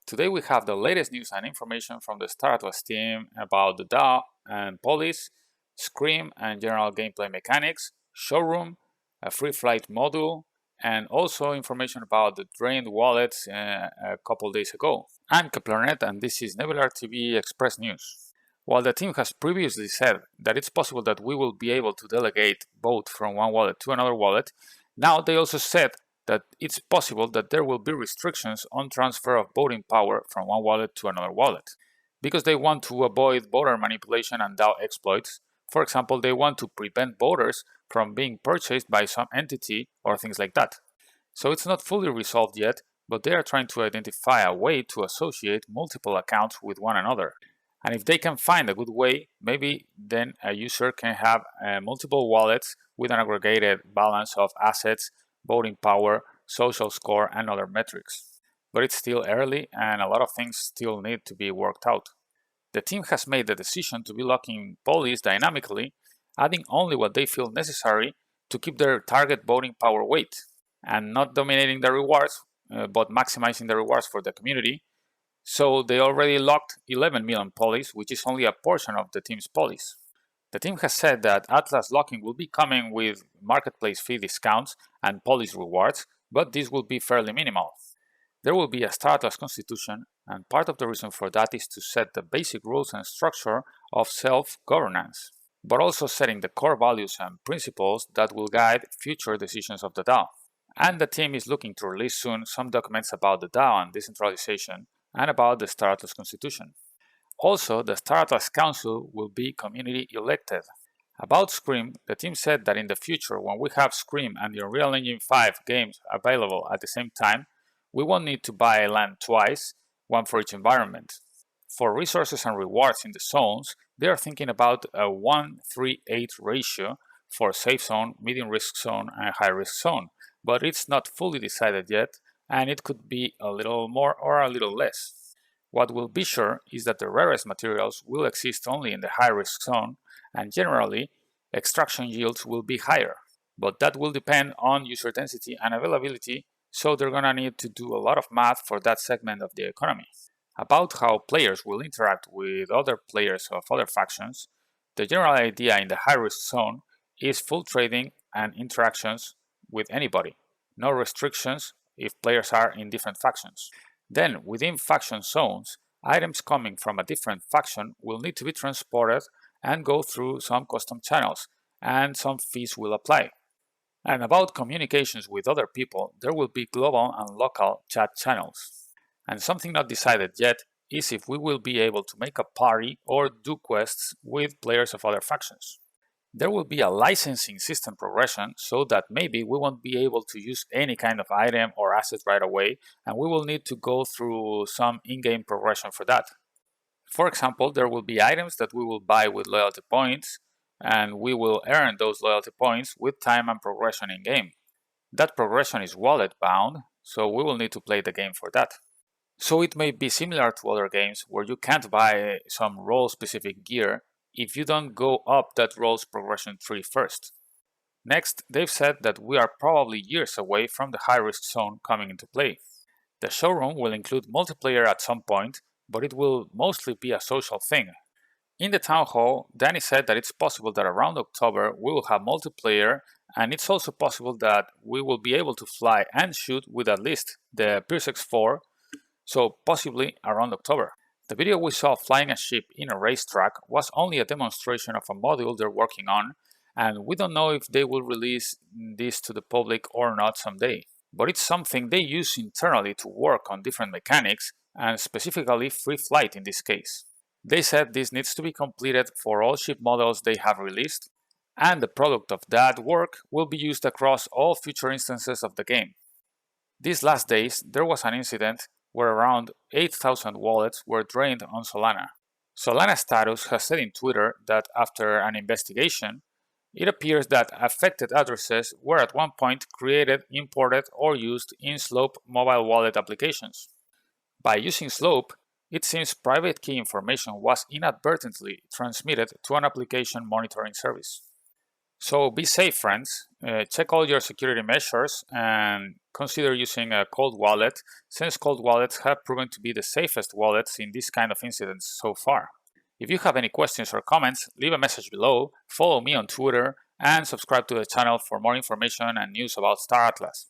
Today we have the latest news and information from the StarAtlas team about the DAO and POLIS, Scream and general gameplay mechanics, Showroom, a free flight module, and also information about the drained wallets a couple days ago. I'm Keplernet and this is NebularTV Express News. While the team has previously said that it's possible that we will be able to delegate vote from one wallet to another wallet, now they also said that it's possible that there will be restrictions on transfer of voting power from one wallet to another wallet. Because they want to avoid voter manipulation and DAO exploits, for example, they want to prevent voters from being purchased by some entity or things like that. So it's not fully resolved yet, but they are trying to identify a way to associate multiple accounts with one another. And if they can find a good way, maybe then a user can have multiple wallets with an aggregated balance of assets, voting power, social score, and other metrics. But it's still early and a lot of things still need to be worked out. The team has made the decision to be locking POLIS dynamically, adding only what they feel necessary to keep their target voting power weight, and not dominating the rewards, but maximizing the rewards for the community. So they already locked 11 million POLIS, which is only a portion of the team's POLIS. The team has said that Atlas locking will be coming with marketplace fee discounts and POLIS rewards, but this will be fairly minimal. There will be a StarAtlas constitution, and part of the reason for that is to set the basic rules and structure of self-governance, but also setting the core values and principles that will guide future decisions of the DAO. And the team is looking to release soon some documents about the DAO and decentralization and about the StarAtlas constitution. Also, the StarAtlas Council will be community elected. About Scream, the team said that in the future, when we have Scream and the Unreal Engine 5 games available at the same time, we won't need to buy land twice, one for each environment. For resources and rewards in the zones, they are thinking about a 1:3:8 ratio for safe zone, medium risk zone, and high risk zone, but it's not fully decided yet, and it could be a little more or a little less. What will be sure is that the rarest materials will exist only in the high-risk zone, and generally, extraction yields will be higher. But that will depend on user density and availability, so they're gonna need to do a lot of math for that segment of the economy. About how players will interact with other players of other factions, the general idea in the high-risk zone is full trading and interactions with anybody. No restrictions if players are in different factions. Then, within faction zones, items coming from a different faction will need to be transported and go through some custom channels, and some fees will apply. And about communications with other people, there will be global and local chat channels. And something not decided yet is if we will be able to make a party or do quests with players of other factions. There will be a licensing system progression so that maybe we won't be able to use any kind of item or asset right away, and we will need to go through some in-game progression for that. For example, there will be items that we will buy with loyalty points, and we will earn those loyalty points with time and progression in-game. That progression is wallet bound, so we will need to play the game for that. So it may be similar to other games where you can't buy some role-specific gear if you don't go up that role's progression tree first. Next, they've said that we are probably years away from the high-risk zone coming into play. The showroom will include multiplayer at some point, but it will mostly be a social thing. In the town hall, Danny said that it's possible that around October we will have multiplayer, and it's also possible that we will be able to fly and shoot with at least the Pierce 4, so possibly around October. The video we saw flying a ship in a racetrack was only a demonstration of a module they're working on, and we don't know if they will release this to the public or not someday. But it's something they use internally to work on different mechanics, and specifically free flight in this case. They said this needs to be completed for all ship models they have released, and the product of that work will be used across all future instances of the game. These last days, there was an incident where around 8,000 wallets were drained on Solana. Solana Status has said in Twitter that after an investigation, it appears that affected addresses were at one point created, imported, or used in Slope mobile wallet applications. By using Slope, it seems private key information was inadvertently transmitted to an application monitoring service. So be safe, friends. Check all your security measures and consider using a cold wallet, since cold wallets have proven to be the safest wallets in this kind of incidents so far. If you have any questions or comments, leave a message below, follow me on Twitter, and subscribe to the channel for more information and news about StarAtlas.